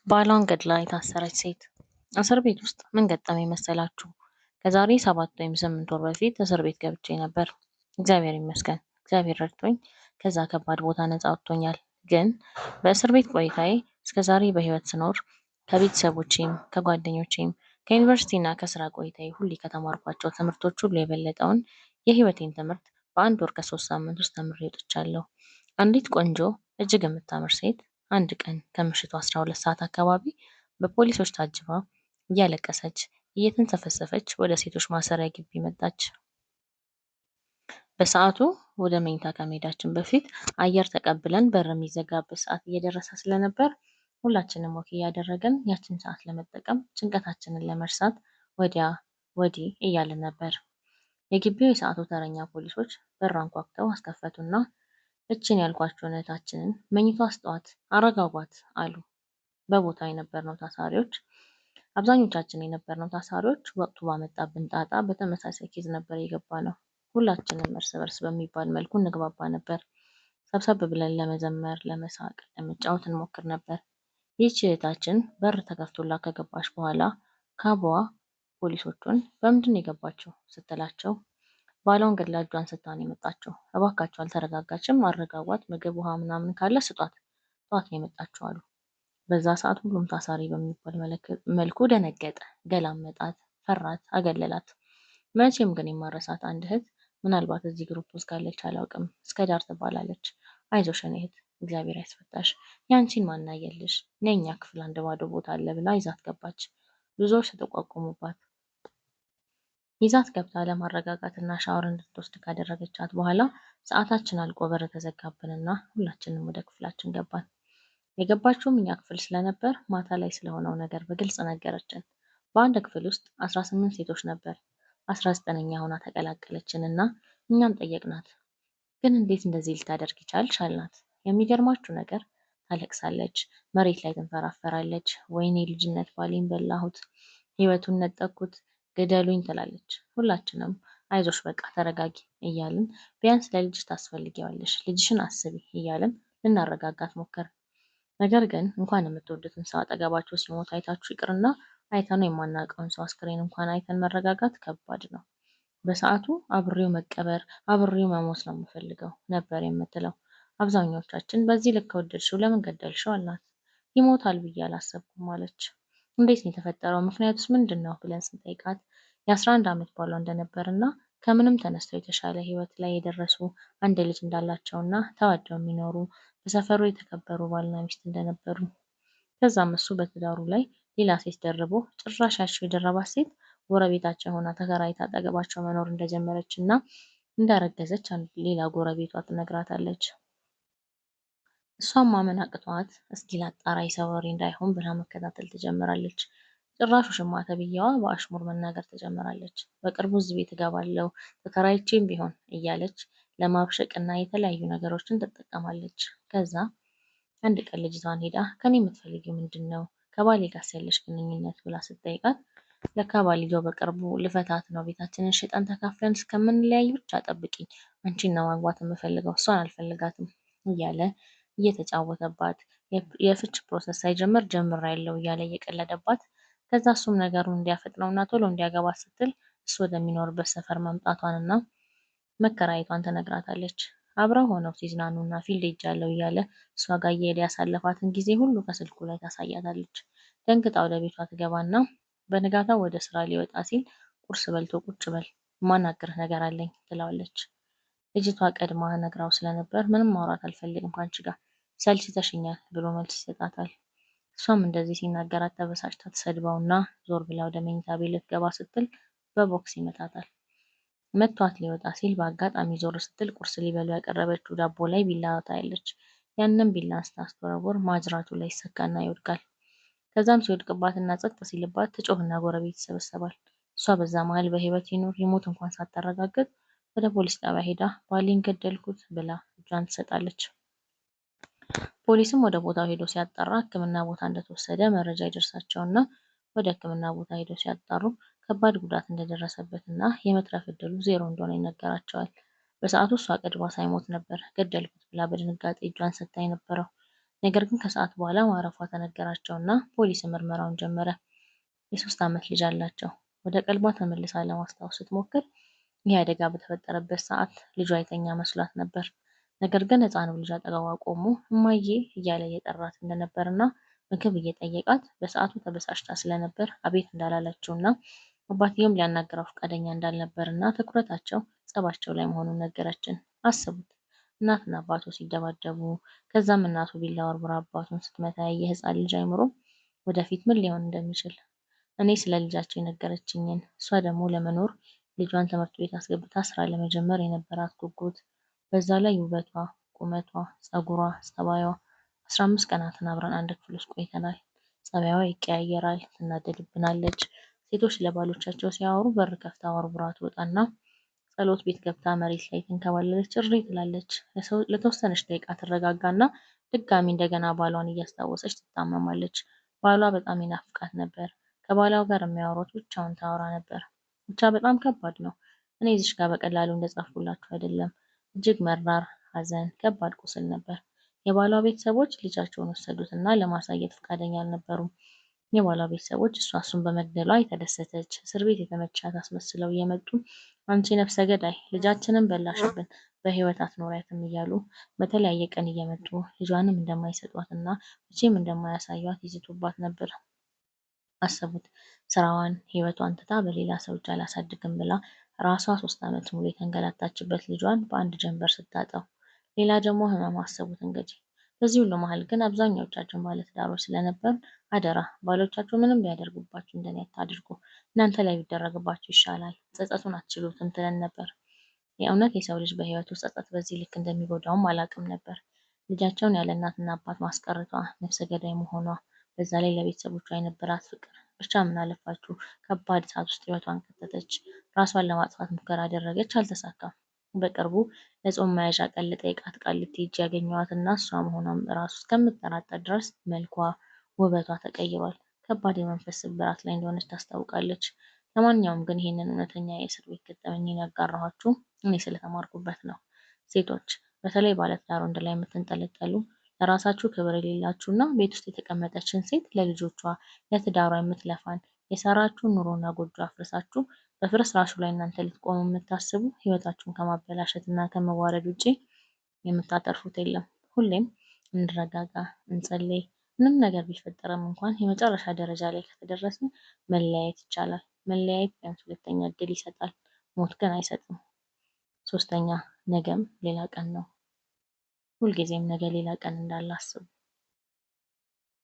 ባሏን ገድላ የታሰረች ሴት። እስር ቤት ውስጥ ምን ገጠመኝ መሰላችሁ? ከዛሬ 7 ወይም 8 ወር በፊት እስር ቤት ገብቼ ነበር። እግዚአብሔር ይመስገን፣ እግዚአብሔር ረድቶኝ ከዛ ከባድ ቦታ ነፃ አውጥቶኛል። ግን በእስር ቤት ቆይታዬ እስከዛሬ በህይወት ስኖር ከቤተሰቦቼም ከጓደኞቼም ከዩኒቨርሲቲ እና ከስራ ቆይታዬ ሁሉ ከተማርኳቸው ትምህርቶች ሁሉ የበለጠውን የህይወቴን ትምህርት በአንድ ወር ከ3 ሳምንት ውስጥ ተምሬ ወጥቻለሁ። አንዲት ቆንጆ እጅግ የምታምር ሴት አንድ ቀን ከምሽቱ 12 ሰዓት አካባቢ በፖሊሶች ታጅባ እያለቀሰች እየተንሰፈሰፈች ወደ ሴቶች ማሰሪያ ግቢ መጣች። በሰዓቱ ወደ መኝታ ከመሄዳችን በፊት አየር ተቀብለን በር የሚዘጋበት ሰዓት እየደረሰ ስለነበር ሁላችንም ወክ እያደረግን ያችን ሰዓት ለመጠቀም ጭንቀታችንን ለመርሳት ወዲያ ወዲህ እያልን ነበር። የግቢው የሰዓቱ ተረኛ ፖሊሶች በር አንኳኩተው አስከፈቱና እችን ያልኳችሁን እህታችንን መኝታ አስጧት፣ አረጋጓት አሉ። በቦታው የነበርነው ታሳሪዎች አብዛኞቻችን የነበርነው ታሳሪዎች ወቅቱ ባመጣብን ጣጣ በተመሳሳይ ኬዝ ነበር የገባነው። ሁላችንም እርስ በርስ በሚባል መልኩ እንግባባ ነበር። ሰብሰብ ብለን ለመዘመር፣ ለመሳቅ፣ ለመጫወት እንሞክር ነበር። ይህች እህታችን በር ተከፍቶላት ከገባች በኋላ ከአበዋ ፖሊሶቹን በምንድን ነው የገባችው ስትላቸው ባሏን ገድላ እጇን ስታ ነው የመጣችው። እባካችሁ አልተረጋጋችም፣ አረጋጓት፣ ምግብ ውሃ ምናምን ካለ ስጧት፣ ጠዋት ነው የመጣችው አሉ። በዛ ሰዓት ሁሉም ታሳሪ በሚባል መልኩ ደነገጠ፣ ገላመጣት፣ ፈራት፣ አገለላት። መቼም ግን የማረሳት አንድ እህት ምናልባት እዚህ ግሩፕ ውስጥ ካለች አላውቅም፣ እስከ ዳር ትባላለች። አይዞሽ የኔ እህት እግዚአብሔር ያስፈታሽ፣ ያንቺን ማናየልሽ፣ የእኛ ክፍል አንድ ባዶ ቦታ አለ ብላ ይዛት ገባች። ብዙዎች ተጠቋቆሙባት። ይዛት ገብታ ለማረጋጋት እና ሻወር እንድትወስድ ካደረገቻት በኋላ ሰዓታችን አልቆ በር ተዘጋብንና ሁላችንም ወደ ክፍላችን ገባን። የገባችውም እኛ ክፍል ስለነበር ማታ ላይ ስለሆነው ነገር በግልጽ ነገረችን። በአንድ ክፍል ውስጥ 18 ሴቶች ነበር። 19ኛ ሆና ተቀላቀለችን እና እኛም ጠየቅናት። ግን እንዴት እንደዚህ ልታደርግ ይቻልሽ አልናት። የሚገርማችሁ ነገር ታለቅሳለች፣ መሬት ላይ ትንፈራፈራለች። ወይኔ ልጅነት ባሌን በላሁት፣ ህይወቱን ነጠቅኩት፣ ግደሉኝ ትላለች። ሁላችንም አይዞሽ በቃ ተረጋጊ እያልን ቢያንስ ለልጅሽ ታስፈልጊዋለሽ፣ ልጅሽን አስቢ እያልን ልናረጋጋት ሞከርን። ነገር ግን እንኳን የምትወዱትን ሰው አጠገባችሁ ሲሞት አይታችሁ ይቅርና አይተነው የማናውቀውን ሰው አስክሬን እንኳን አይተን መረጋጋት ከባድ ነው። በሰዓቱ አብሬው መቀበር አብሬው መሞት ነው የምፈልገው ነበር የምትለው። አብዛኞቻችን በዚህ ልክ ከወደድሽው ለምን ገደልሽው አልናት። ይሞታል ብዬ አላሰብኩም አለች። እንዴት ነው የተፈጠረው? ምክንያቱስ ምንድን ነው ብለን ስንጠይቃት የ11 ዓመት ባሏ እንደነበር እና ከምንም ተነስተው የተሻለ ህይወት ላይ የደረሱ አንድ ልጅ እንዳላቸውና ተዋደው የሚኖሩ በሰፈሩ የተከበሩ ባልና ሚስት እንደነበሩ፣ ከዛም እሱ በትዳሩ ላይ ሌላ ሴት ደርቦ ጭራሽ ያችው የደረባት ሴት ጎረቤታቸው ሆና ተከራይታ አጠገባቸው መኖር እንደጀመረች እና እንዳረገዘች ሌላ ጎረቤቷ ትነግራታለች። እሷም ማመን አቅቷት እስኪ ላጣራ የሰው ወሬ እንዳይሆን ብላ መከታተል ትጀምራለች። ጭራሽ ውሽማ ተብዬዋ በአሽሙር መናገር ትጀምራለች። በቅርቡ እዚህ ቤት እገባለሁ ተከራይቼም ቢሆን እያለች ለማብሸቅ እና የተለያዩ ነገሮችን ትጠቀማለች። ከዛ አንድ ቀን ልጅቷን ሄዳ ከኔ የምትፈልጊው ምንድን ነው? ከባሌ ጋር ያለሽ ግንኙነት ብላ ስትጠይቃት ለካ ባልየው በቅርቡ ልፈታት ነው፣ ቤታችንን ሽጠን ተካፍለን እስከምንለያይ ብቻ ጠብቂኝ፣ አንቺን ነው ማግባት የምፈልገው፣ እሷን አልፈልጋትም እያለ እየተጫወተባት የፍች ፕሮሰስ ሳይጀምር ጀምሬያለሁ እያለ እየቀለደባት፣ ከዛ እሱም ነገሩን እንዲያፈጥነው እና ቶሎ እንዲያገባት ስትል እሱ ወደሚኖርበት ሰፈር መምጣቷንና መከራየቷን ትነግራታለች። አብረው ሆነው ሲዝናኑ እና ፊልድ ሄጃለሁ እያለ እሷ ጋር እየሄደ ያሳለፋትን ጊዜ ሁሉ ከስልኩ ላይ ታሳያታለች። ደንግጣ ወደ ቤቷ ትገባና በንጋታው ወደ ስራ ሊወጣ ሲል ቁርስ በልቶ ቁጭ በል ማናግርህ ነገር አለኝ ትለዋለች። ልጅቷ ቀድማ ነግራው ስለነበር ምንም ማውራት አልፈልግም ከአንቺ ጋር ሰልችተሽኛል ብሎ መልስ ይሰጣታል። እሷም እንደዚህ ሲናገራት ተበሳጭታ ትሰድበውና ዞር ብላ ወደ መኝታ ቤት ልትገባ ስትል በቦክስ ይመታታል። መቷት ሊወጣ ሲል በአጋጣሚ ዞር ስትል ቁርስ ሊበሉ ያቀረበችው ዳቦ ላይ ቢላ ታያለች። ያንን ቢላ ስታስወረውር ማጅራቱ ላይ ይሰካና ይወድቃል። ከዛም ሲወድቅባትና ጸጥ ሲልባት ትጮህና ጎረቤት ይሰበሰባል። እሷ በዛ መሀል በህይወት ይኑር ይሞት እንኳን ሳታረጋግጥ ወደ ፖሊስ ጣቢያ ሄዳ ባሌን ገደልኩት ብላ እጇን ትሰጣለች። ፖሊስም ወደ ቦታው ሄዶ ሲያጣራ ሕክምና ቦታ እንደተወሰደ መረጃ ይደርሳቸውና ወደ ሕክምና ቦታ ሄዶ ሲያጣሩ ከባድ ጉዳት እንደደረሰበትና የመትረፍ እድሉ ዜሮ እንደሆነ ይነገራቸዋል። በሰዓቱ እሷ ቀድማ ሳይሞት ነበር ገደልኩት ብላ በድንጋጤ እጇን ሰጥታ የነበረው። ነገር ግን ከሰዓት በኋላ ማረፏ ተነገራቸውና ፖሊስ ምርመራውን ጀመረ። የ3 ዓመት ልጅ አላቸው። ወደ ቀልቧ ተመልሳ ለማስታወስ ስትሞክር ይህ አደጋ በተፈጠረበት ሰዓት ልጇ የተኛ መስሏት ነበር። ነገር ግን ሕፃኑ ልጅ አጠገቧ ቆሞ እማዬ እያለ እየጠራት እንደነበርና ምግብ እየጠየቃት በሰዓቱ ተበሳጭታ ስለነበር አቤት እንዳላለችውና አባትየውም ሊያናግረው ፈቃደኛ እንዳልነበርና ትኩረታቸው ጸባቸው ላይ መሆኑን ነገረችን። አስቡት፣ እናትና አባቱ ሲደባደቡ፣ ከዛም እናቱ ቢላ ወርውራ አባቱን ስትመታ ያየ ሕፃን ልጅ አይምሮ ወደፊት ምን ሊሆን እንደሚችል። እኔ ስለ ልጃቸው የነገረችኝን፣ እሷ ደግሞ ለመኖር ልጇን ትምህርት ቤት አስገብታ ስራ ለመጀመር የነበራት ጉጉት፣ በዛ ላይ ውበቷ፣ ቁመቷ፣ ፀጉሯ፣ ጸባዩዋ። 15 ቀናትን አብረን አንድ ክፍል ውስጥ ቆይተናል። ጸባይዋ ይቀያየራል፣ ትናደድብናለች። ሴቶች ለባሎቻቸው ሲያወሩ በር ከፍታ ወርውራ ትወጣና ጸሎት ቤት ገብታ መሬት ላይ ትንከባለለች፣ እሪ ትላለች። ለተወሰነች ደቂቃ ትረጋጋና ድጋሚ እንደገና ባሏን እያስታወሰች ትታመማለች። ባሏ በጣም ይናፍቃት ነበር። ከባሏ ጋር የሚያወሩት ብቻውን ታወራ ነበር። ብቻ በጣም ከባድ ነው። እኔ እዚሽ ጋር በቀላሉ እንደጻፍኩላችሁ አይደለም። እጅግ መራር ሐዘን፣ ከባድ ቁስል ነበር። የባሏ ቤተሰቦች ልጃቸውን ወሰዱትና ለማሳየት ፈቃደኛ አልነበሩም። የባሏ ቤተሰቦች እሱን በመግደሏ የተደሰተች እስር ቤት የተመቻት አስመስለው እየመጡ አንቺ ነፍሰ ገዳይ ልጃችንን በላሽብን፣ በህይወት አትኖሪያትም እያሉ በተለያየ ቀን እየመጡ ልጇንም እንደማይሰጧትና መቼም እንደማያሳዩት ይዝቱባት ነበር። አስቡት፣ ስራዋን ህይወቷን ትታ በሌላ ሰው እጅ አላሳድግም ብላ ራሷ 3 ዓመት ሙሉ የተንገላታችበት ልጇን በአንድ ጀንበር ስታጣው፣ ሌላ ደግሞ ህመም አስቡት እንግዲህ። በዚህ ሁሉ መሀል ግን አብዛኛዎቻችን ባለትዳሮች ስለነበር አደራ ባሎቻችሁ ምንም ቢያደርጉባችሁ እንደኔ አታድርጉ፣ እናንተ ላይ ቢደረግባችሁ ይሻላል፣ ጸጸቱን አትችሉትም ትለን ነበር። የእውነት የሰው ልጅ በህይወቱ ጸጸት በዚህ ልክ እንደሚጎዳውም አላውቅም ነበር። ልጃቸውን ያለ እናትና አባት ማስቀረቷ፣ ነፍሰ ገዳይ መሆኗ፣ በዛ ላይ ለቤተሰቦቿ የነበራት ፍቅር፣ ብቻ ምን አለፋችሁ ከባድ እሳት ውስጥ ህይወቷን ከተተች። ራሷን ለማጥፋት ሙከራ አደረገች፣ አልተሳካም። በቅርቡ ለጾም መያዣ ቀን ልጠይቃት ቃሊቲ ሄጄ ያገኘኋትና እሷ መሆኗን ራሱ እስከምጠራጠር ድረስ መልኳ፣ ውበቷ ተቀይሯል። ከባድ የመንፈስ ስብራት ላይ እንደሆነች ታስታውቃለች። ለማንኛውም ግን ይህንን እውነተኛ የእስር ቤት ገጠመኝን ያጋራኋችሁ እኔ ስለተማርኩበት ነው። ሴቶች በተለይ ባለትዳር ወንድ ላይ የምትንጠለጠሉ ለራሳችሁ ክብር የሌላችሁና ቤት ውስጥ የተቀመጠችን ሴት ለልጆቿ ለትዳሯ የምትለፋን የሰራችሁን ኑሮና ጎጆ አፍርሳችሁ በፍርስራሹ ላይ እናንተ ልትቆሙ የምታስቡ ህይወታችሁን ከማበላሸት እና ከመዋረድ ውጪ የምታተርፉት የለም። ሁሌም እንረጋጋ፣ እንጸልይ። ምንም ነገር ቢፈጠርም እንኳን የመጨረሻ ደረጃ ላይ ከተደረስን መለያየት ይቻላል። መለያየት ቢያንስ ሁለተኛ እድል ይሰጣል፣ ሞት ግን አይሰጥም። ሶስተኛ ነገም ሌላ ቀን ነው። ሁልጊዜም ነገ ሌላ ቀን እንዳለ አስቡ።